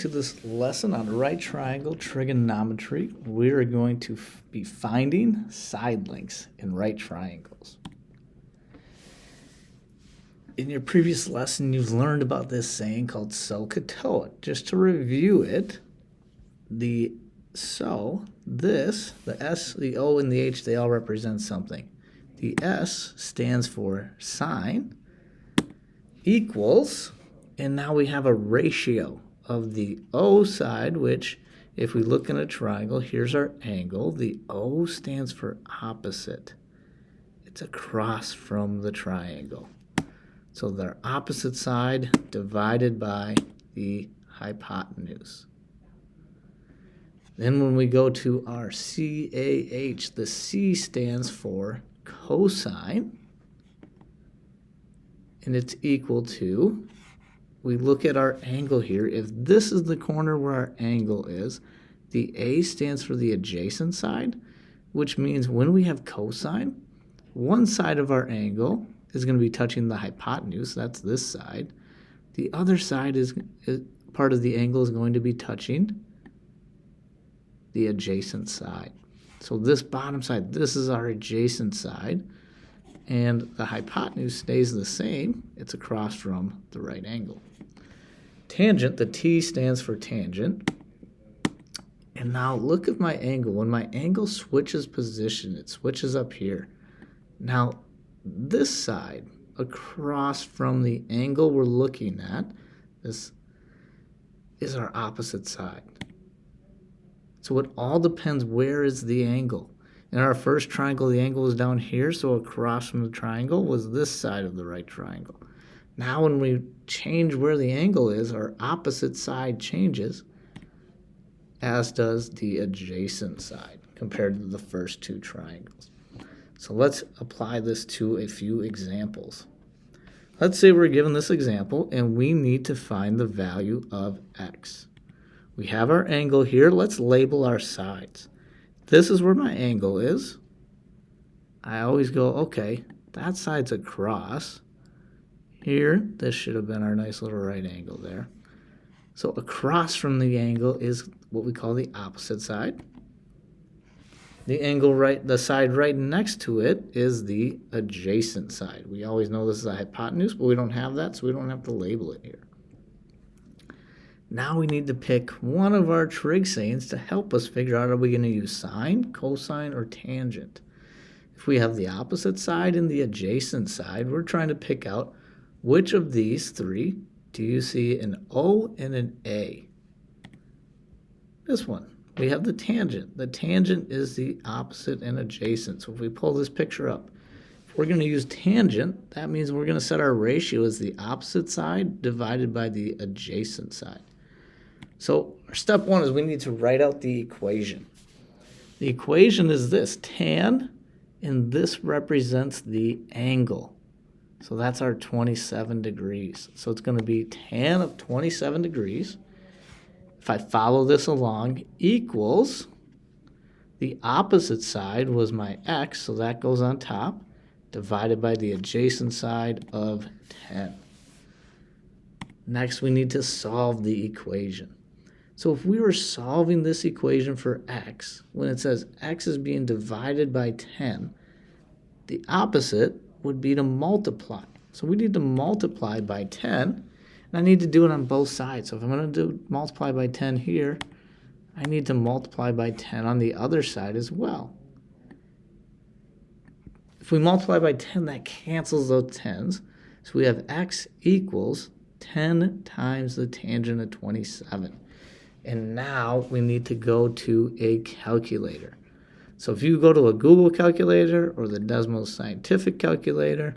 To this lesson on right triangle trigonometry, we are going to be finding side lengths in right triangles. In your previous lesson, you've learned about this saying called SOHCAHTOA. Just to review it, the S, the O, and the H, they all represent something. The S stands for sine, equals, and now we have a ratio of the O side, which if we look in a triangle, here's our angle. The O stands for opposite. It's across from the triangle. So their opposite side divided by the hypotenuse. Then when we go to our CAH, the C stands for cosine, and it's equal to, we look at our angle here. If this is the corner where our angle is, the A stands for the adjacent side, which means when we have cosine, one side of our angle is going to be touching the hypotenuse, that's this side. The other side is part of the angle is going to be touching the adjacent side. So this bottom side, this is our adjacent side, and the hypotenuse stays the same. It's across from the right angle. Tangent, the T stands for tangent. And now look at my angle. When my angle switches position, it switches up here. Now, this side, across from the angle we're looking at, this is our opposite side. So it all depends where is the angle. In our first triangle, the angle was down here, so across from the triangle was this side of the right triangle. Now when we change where the angle is, our opposite side changes, as does the adjacent side compared to the first two triangles. So let's apply this to a few examples. Let's say we're given this example and we need to find the value of x. We have our angle here. Let's label our sides. This is where my angle is. I always go, okay, that side's across. Here, this should have been our nice little right angle there. So across from the angle is what we call the opposite side. The side right next to it is the adjacent side. We always know this is a hypotenuse, but we don't have that, so we don't have to label it here. Now we need to pick one of our trig sayings to help us figure out, are we going to use sine, cosine, or tangent? If we have the opposite side and the adjacent side, we're trying to pick out which of these three do you see an O and an A. This one, we have the tangent. The tangent is the opposite and adjacent. So if we pull this picture up, if we're going to use tangent, that means we're going to set our ratio as the opposite side divided by the adjacent side. So step one is we need to write out the equation. The equation is this, tan, and this represents the angle. So that's our 27 degrees. So it's going to be tan of 27 degrees. If I follow this along, equals, the opposite side was my x, so that goes on top, divided by the adjacent side of 10. Next, we need to solve the equation. So if we were solving this equation for x, when it says x is being divided by 10, the opposite would be to multiply. So we need to multiply by 10, and I need to do it on both sides. So if I'm going to multiply by 10 here, I need to multiply by 10 on the other side as well. If we multiply by 10, that cancels those 10s. So we have x equals 10 times the tangent of 27. And now we need to go to a calculator. So if you go to a Google calculator or the Desmos Scientific calculator,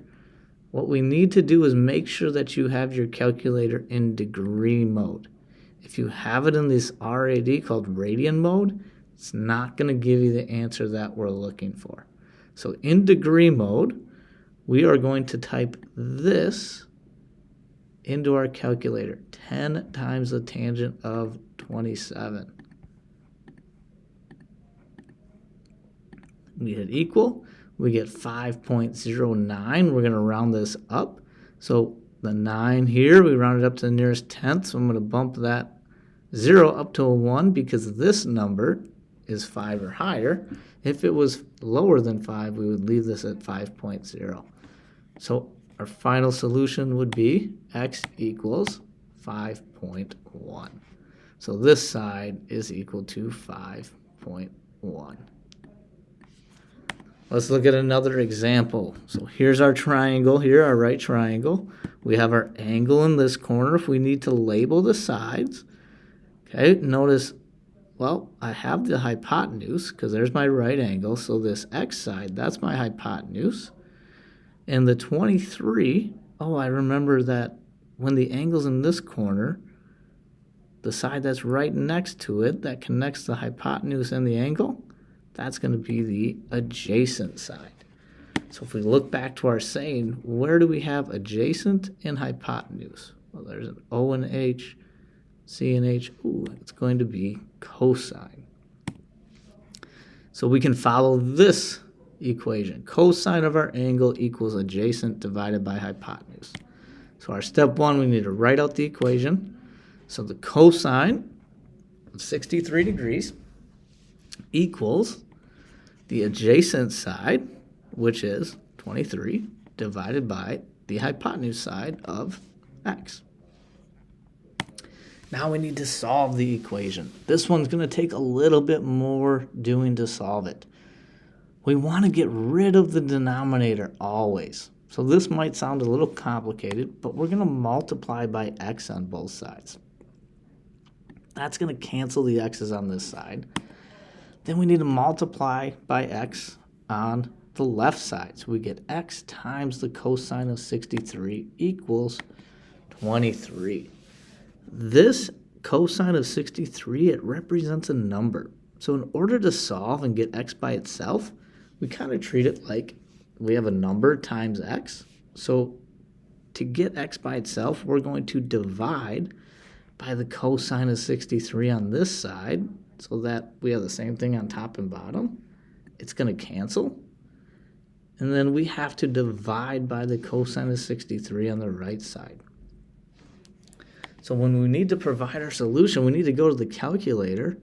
what we need to do is make sure that you have your calculator in degree mode. If you have it in this RAD called radian mode, it's not going to give you the answer that we're looking for. So in degree mode, we are going to type this into our calculator, 10 times the tangent of 27. We hit equal. We get 5.09. We're going to round this up. So the 9 here, we round it up to the nearest tenth. So I'm going to bump that 0 up to a 1 because this number is 5 or higher. If it was lower than 5, we would leave this at 5.0. So our final solution would be x equals 5.1. So this side is equal to 5.1. Let's look at another example. So here's our triangle here, our right triangle. We have our angle in this corner. If we need to label the sides, okay, notice, well, I have the hypotenuse because there's my right angle. So this x side, that's my hypotenuse. And the 23, oh, I remember that when the angle's in this corner, the side that's right next to it that connects the hypotenuse and the angle, that's going to be the adjacent side. So if we look back to our saying, where do we have adjacent and hypotenuse? Well, there's an O and H, C and H. Ooh, it's going to be cosine. So we can follow this equation. Cosine of our angle equals adjacent divided by hypotenuse. So our step one, we need to write out the equation. So the cosine of 63 degrees equals the adjacent side, which is 23, divided by the hypotenuse side of x. Now we need to solve the equation. This one's going to take a little bit more doing to solve it. We want to get rid of the denominator always. So this might sound a little complicated, but we're going to multiply by x on both sides. That's going to cancel the x's on this side. Then we need to multiply by x on the left side. So we get x times the cosine of 63 equals 23. This cosine of 63, it represents a number. So in order to solve and get x by itself, we kind of treat it like we have a number times x. So to get x by itself, we're going to divide by the cosine of 63 on this side so that we have the same thing on top and bottom. It's going to cancel. And then we have to divide by the cosine of 63 on the right side. So when we need to provide our solution, we need to go to the calculator,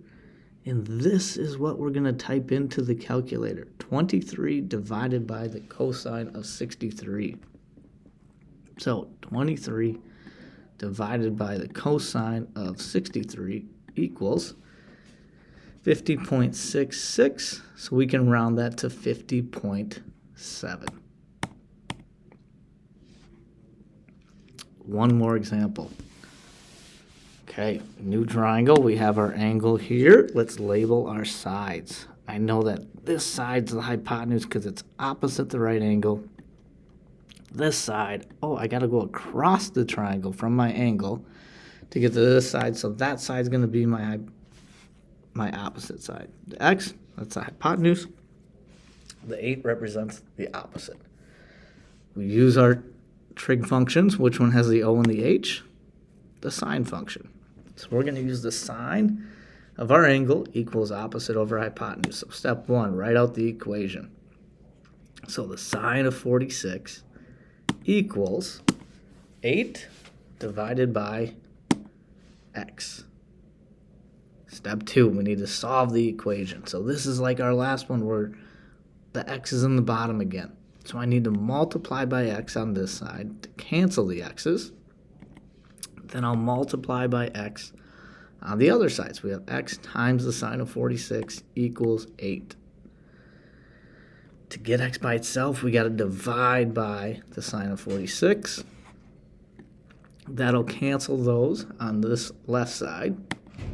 and this is what we're going to type into the calculator. 23 divided by the cosine of 63. So 23 divided by the cosine of 63 equals 50.66, so we can round that to 50.7. One more example. Okay, new triangle. We have our angle here. Let's label our sides. I know that this side's the hypotenuse because it's opposite the right angle. This side, oh, I got to go across the triangle from my angle to get to this side. So that side's going to be my opposite side. The x, that's the hypotenuse. The 8 represents the opposite. We use our trig functions. Which one has the O and the H? The sine function. So we're going to use the sine of our angle equals opposite over hypotenuse. So step one, write out the equation. So the sine of 46 equals 8 divided by x. Step two, we need to solve the equation. So this is like our last one where the x is in the bottom again. So I need to multiply by x on this side to cancel the x's. Then I'll multiply by x on the other side. So we have x times the sine of 46 equals 8. To get x by itself, we got to divide by the sine of 46. That'll cancel those on this left side.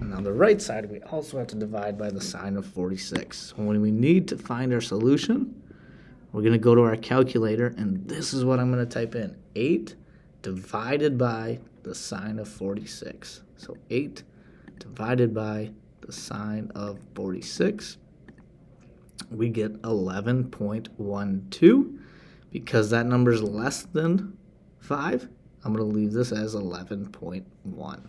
And on the right side, we also have to divide by the sine of 46. So when we need to find our solution, we're going to go to our calculator, and this is what I'm going to type in. 8 divided by the sine of 46. So 8 divided by the sine of 46. We get 11.12. Because that number is less than 5, I'm going to leave this as 11.1.